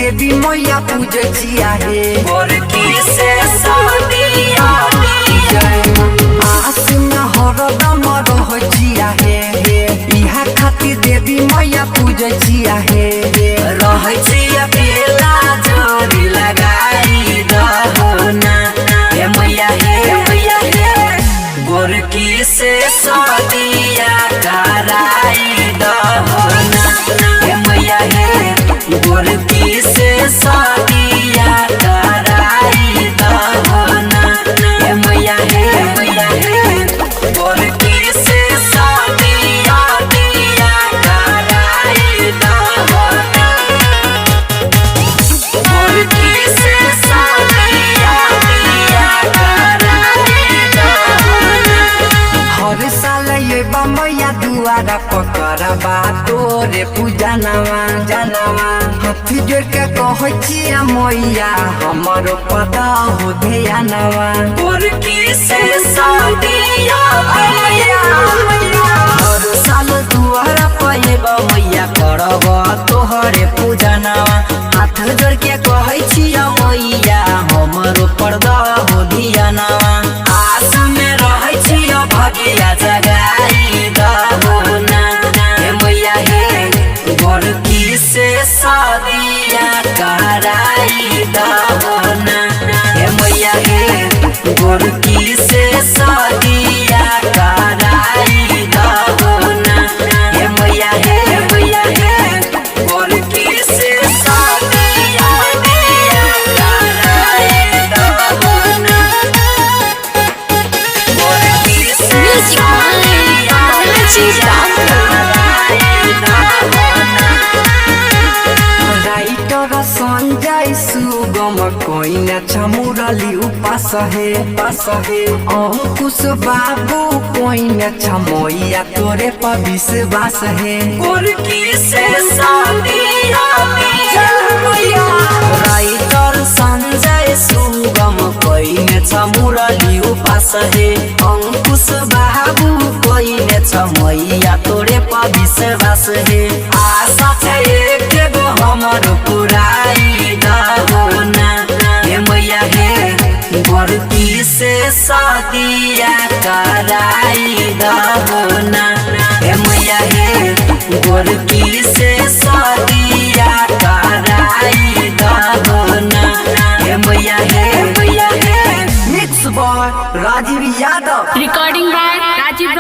देवी मैया पूजिया हे गोरकी से शादिया आस में हरदम रहजिया हे इहा खातिर देवी मैया पूजिया हे रहै छिया बेला जोड़ी लगाई दहना हे मैया हे गोरकी से शादिया कराई दहना हे मैया हे गोरकी से शादिया कराई दहना हे मैया हे गोरकी से शादिया दिया कराई दहना गोरकी से शादिया दिया कराई दहना हर साल ये मैया दुआरा पकड़बा तोरे पूजा जानवा हाथ जोड़ के कहचिया मैया हमारो पता हो ध्यानवा गोरकी से शादिया दिया हर साल दुआरा पयबा मैया करब तोहरे पूजा हाथ जोड़ के कहचिया मैया हमारो पर्दा हो ध्यानवा आस में रहै छियो भगिया जगाई दहना हे मैया हे गोरकी से शादिया कराई दहना हे मैया हे गोरकी से शादिया कराई दहना हे मैया हे गोरकी से शादिया दिया कराई दहना गोरकी से शादिया कराई दहना राइटर संजय सुगम कोइना छमुरली उपास हे अंकुश बाबू कोइना छमैया तोरे पर विश्वास हे गोरकी से शादिया राइटर संजय सुगम कोइना छमुरली उपास हे अंकुश बाबू कोइना छमैया तोरे पर विश्वास हे आशा छै एक गो हमर पुराई दहना हे मैया हे गोरकी से शादिया कराई दहना हे मैया हे गोरकी से शादिया कराई दहना हे मैया हे mix by Rajiv Yadav Recording by